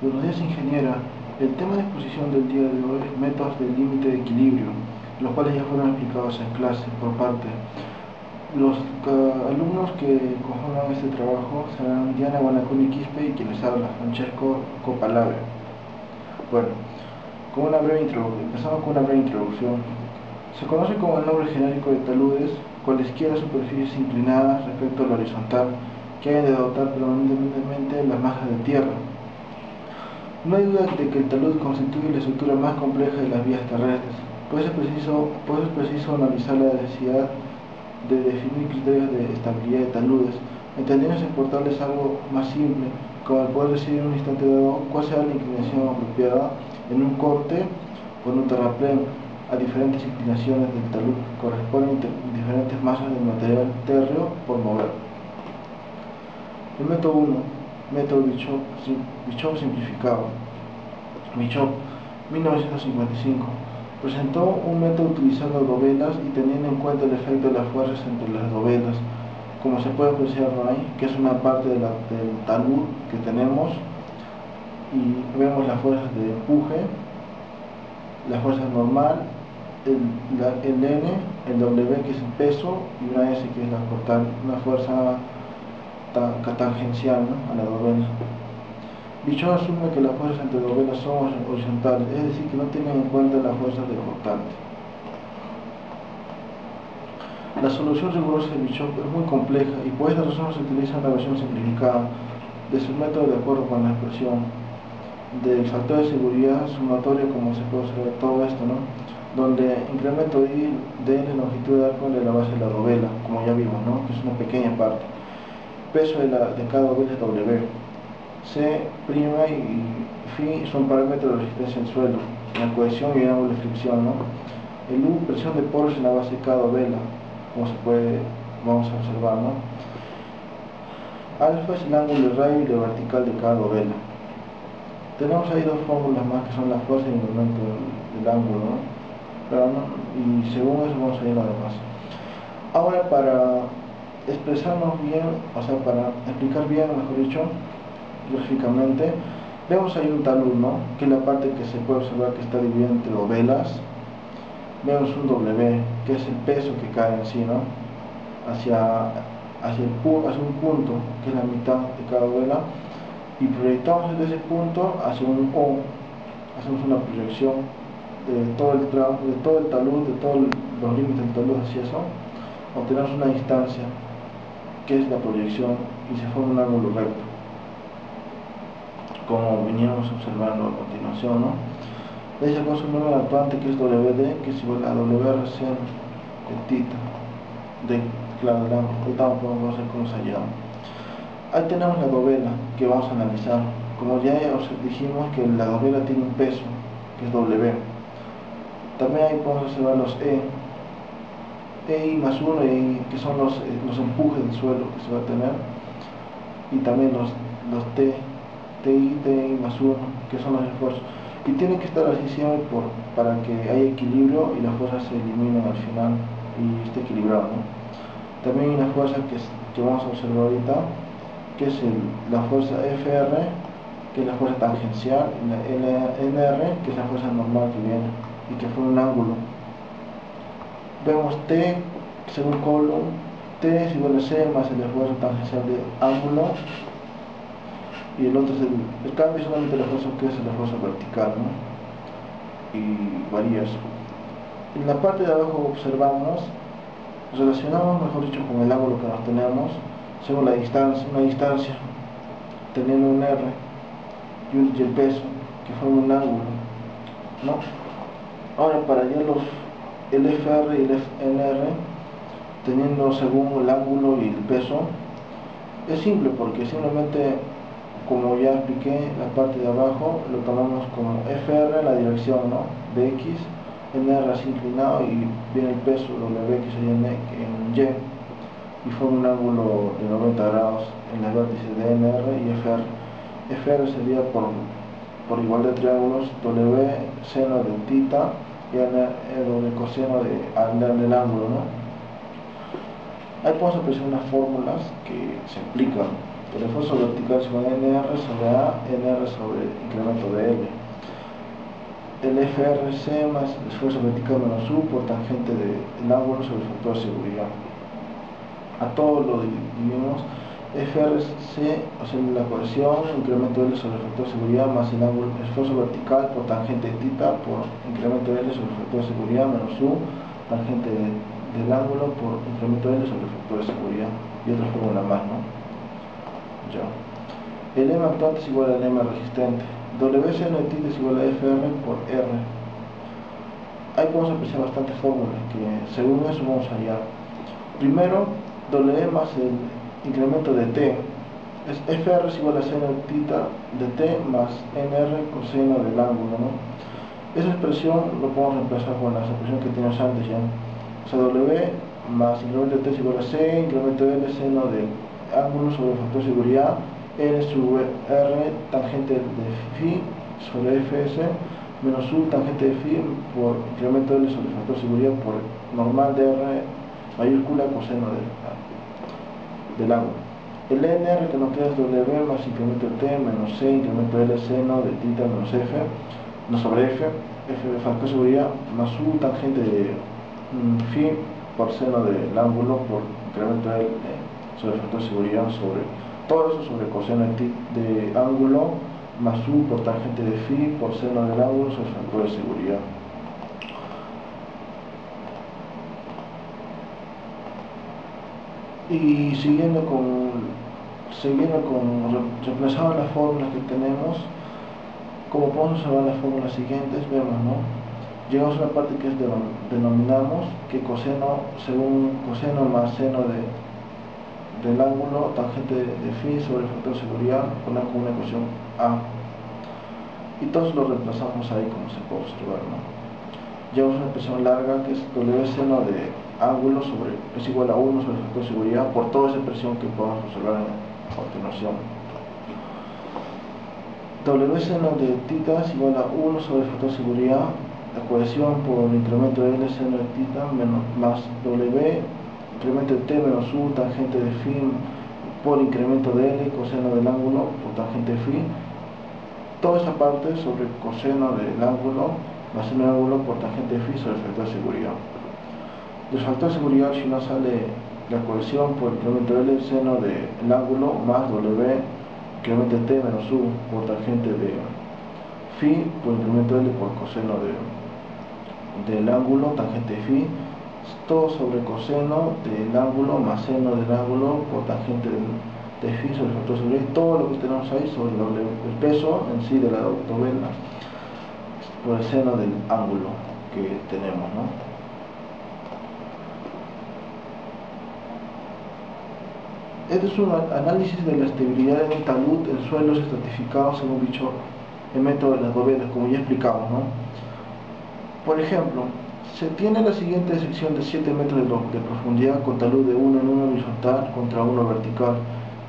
Buenos días, ingeniera. El tema de exposición del día de hoy es métodos del límite de equilibrio, los cuales ya fueron explicados en clase por parte. Los alumnos que conforman este trabajo serán Diana Guanacuni Quispe y quien les habla, Francesco Copalave. Bueno, empezamos con una breve introducción. Se conoce como el nombre genérico de taludes cualesquiera superficies inclinadas respecto a la horizontal que hayan de dotar permanentemente las masas de tierra. No hay duda de que el talud constituye la estructura más compleja de las vías terrestres, pues es preciso analizar la necesidad de definir criterios de estabilidad de taludes, entendiéndose por tales algo más simple, como el poder decidir en un instante dado cuál será la inclinación apropiada en un corte o en un terraplén a diferentes inclinaciones del talud que corresponden a diferentes masas del material térreo por mover. El método 1, método Bischoff simplificado. Bischoff, 1955, presentó un método utilizando dovelas y teniendo en cuenta el efecto de las fuerzas entre las dovelas, como se puede apreciar ahí, que es una parte del talud que tenemos, y vemos las fuerzas de empuje, la fuerza normal, el N, el W que es el peso y una S que es una fuerza tangencial, ¿no?, a la dovela. Bischoff asume que las fuerzas entre dovelas son horizontales, es decir, que no tienen en cuenta las fuerzas del cortante. La solución rigurosa de Bischoff es muy compleja y por esta razón se utiliza una versión simplificada de su método de acuerdo con la expresión del factor de seguridad sumatorio, como se puede observar todo esto, ¿no?, donde incremento I de la longitud de arco de la base de la dovela, como ya vimos, ¿no?, que es una pequeña parte. Peso de cada dovela es W. C' y Φ son parámetros de resistencia al suelo, la cohesión y el ángulo de fricción, ¿no? El U, presión de poros en la base de cada dovela, como vamos a observar, ¿no? Alfa es el ángulo de radio y la vertical de cada dovela. Tenemos ahí dos fórmulas más que son la fuerza y el momento del ángulo, ¿no? Pero y según eso vamos a ir a lo demás. Ahora, para expresarnos bien, o sea, para explicar bien, mejor dicho, gráficamente, vemos ahí un talud, ¿no?, que es la parte que se puede observar que está dividida entre dovelas. Vemos un W, que es el peso que cae en sí, ¿no?, hacia un punto, que es la mitad de cada dovela, y proyectamos desde ese punto hacia un O. Hacemos una proyección de todo el talud, de todos los límites del talud hacia eso. Obtenemos una distancia, que es la proyección, y se forma un ángulo recto, como veníamos observando a continuación, ¿no? De ahí sacamos un número actuante que es WD, que es igual a WRC de tita, claro, ahorita podemos hacer cómo se llama. Ahí tenemos la dovela que vamos a analizar. Como ya dijimos que la dovela tiene un peso, que es W. También ahí podemos observar los EI más 1 que son los empujes del suelo que se va a tener, y también los TI más 1, que son los esfuerzos, y tienen que estar así siempre para que haya equilibrio y las fuerzas se eliminen al final y esté equilibrado, ¿no? También hay una fuerza que vamos a observar ahorita, que es la fuerza FR, que es la fuerza tangencial, y la NR, que es la fuerza normal que viene y que forma un ángulo. Vemos T según Coulomb, T es igual a C más el esfuerzo tangencial de ángulo, y el otro es el cambio es solamente el esfuerzo, que es el esfuerzo vertical, ¿no?, y varía eso. En la parte de abajo relacionamos, mejor dicho, con el ángulo que nos tenemos, según una distancia, teniendo un R y el peso, que forma un ángulo, ¿no? Ahora, para hallar el FR y el NR, teniendo según el ángulo y el peso, es simple, porque simplemente, como ya expliqué, la parte de abajo lo tomamos como FR en la dirección, ¿no?, de X, NR así inclinado, y viene el peso W, que sería en Y, y forma un ángulo de 90 grados en los vértices de NR y FR. FR sería por igual de triángulos, W seno de tita y W coseno del ángulo, ¿no? Ahí podemos apreciar unas fórmulas que se aplican. El esfuerzo vertical es igual a NR sobre A, NR sobre incremento de L. El FRC más el esfuerzo vertical menos U por tangente del ángulo sobre el factor de seguridad. A todo lo dividimos FRC, o sea, la cohesión, incremento de L sobre el factor de seguridad más el ángulo, esfuerzo vertical por tangente de θ por incremento de L sobre el factor de seguridad menos U, tangente del ángulo por incremento de L sobre el factor de seguridad. Y otra fórmula más, ¿no? Ya. El M actuante es igual al M resistente. W seno de θ es igual a FR por R. Ahí podemos apreciar bastantes fórmulas que según eso vamos a hallar. Primero, W más el incremento de T es FR es igual a seno de θ de T más NR coseno del ángulo, ¿no? Esa expresión lo podemos reemplazar con la expresión que teníamos antes ya. O sea, W más incremento de T es igual a C, incremento de L seno del ángulo sobre el factor de seguridad, L sobre R tangente de phi sobre Fs menos U tangente de phi por incremento de L sobre el factor de seguridad por normal de R mayúscula coseno del ángulo. El NR que nos queda es W más incremento de T menos C incremento de L seno de θ menos F no sobre F de factor de seguridad más U tangente de phi por seno del ángulo por incremento de L sobre el factor de seguridad sobre todo eso sobre coseno de ángulo más U por tangente de phi por seno del ángulo sobre el factor de seguridad. Y siguiendo reemplazando las fórmulas que tenemos, como podemos observar las fórmulas siguientes, vemos, ¿no? Llegamos a una parte que denominamos que coseno, según coseno más seno del ángulo tangente de phi sobre el factor de seguridad, ponemos como una ecuación A. Y todos lo reemplazamos ahí como se puede observar, ¿no? Llevamos una expresión larga que es W seno de ángulo es igual a 1 sobre el factor de seguridad por toda esa expresión que podemos observar a continuación. W seno de θ es igual a 1 sobre el factor de seguridad, la cohesión por el incremento de L seno de θ más W, incremento de T menos U, tangente de phi por incremento de L, coseno del ángulo por tangente de phi. Toda esa parte sobre coseno del ángulo más el ángulo por tangente de phi sobre el factor de seguridad. Del factor de seguridad si no sale la cohesión por incremento de L seno del ángulo más W incremento de T menos U por tangente de phi por incremento de L por coseno del ángulo tangente de phi, todo sobre coseno del ángulo más seno del ángulo por tangente de phi sobre el factor de seguridad, y todo lo que tenemos ahí sobre el peso en sí de la autovela por el seno del ángulo que tenemos, ¿no? Este es un análisis de la estabilidad en un talud en suelos estratificados según dicho el método de las dovelas, como ya explicamos, ¿no? Por ejemplo, se tiene la siguiente sección de 7 metros de profundidad con talud de 1 en 1 horizontal contra 1 vertical.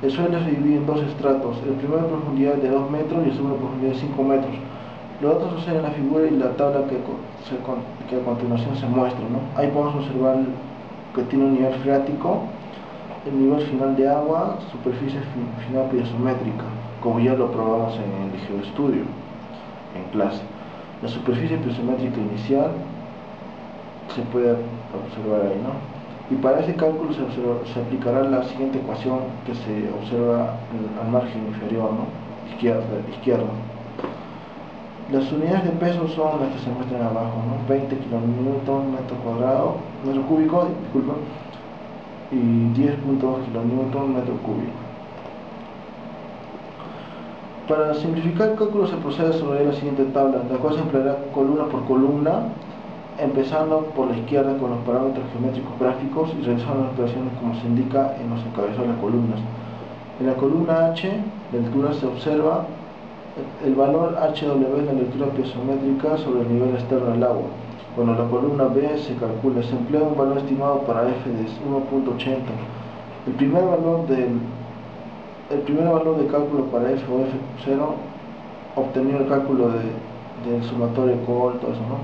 El suelo se divide en dos estratos, el primero de profundidad de 2 metros y el segundo de profundidad de 5 metros. Los datos suceden en la figura y la tabla que a continuación se muestra, ¿no? Ahí podemos observar que tiene un nivel freático, el nivel final de agua, superficie final piezométrica, como ya lo probamos en el geoestudio, en clase. La superficie piezométrica inicial se puede observar ahí, ¿no? Y para ese cálculo se aplicará la siguiente ecuación que se observa al margen inferior, ¿no? Izquierdo. Las unidades de peso son las que se muestran abajo, ¿no? 20 kilonewton metro cúbico, disculpa, y 10.2 kilonewton metro cúbico. Para simplificar el cálculo se procede sobre la siguiente tabla, la cual se empleará columna por columna, empezando por la izquierda con los parámetros geométricos gráficos y realizando las operaciones como se indica en los encabezados de las columnas. En la columna H, la altura se observa el valor HW es la lectura piezométrica sobre el nivel externo del agua. Cuando la columna B se calcula, se emplea un valor estimado para F de 1.80. El primer valor de cálculo para F o F0, obtenido el cálculo del sumatorio Cole, todo eso, ¿no?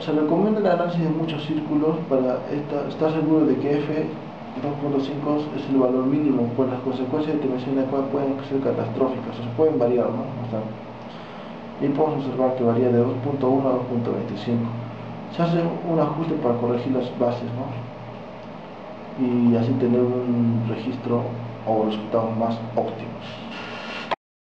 Se recomienda el análisis de muchos círculos para estar seguro de que F 2.5 es el valor mínimo, pues las consecuencias de intervención inadecuada pueden ser catastróficas, o se pueden variar, ¿no? O sea, y podemos observar que varía de 2.1 a 2.25. Se hace un ajuste para corregir las bases, ¿no? Y así tener un registro o resultados más óptimos.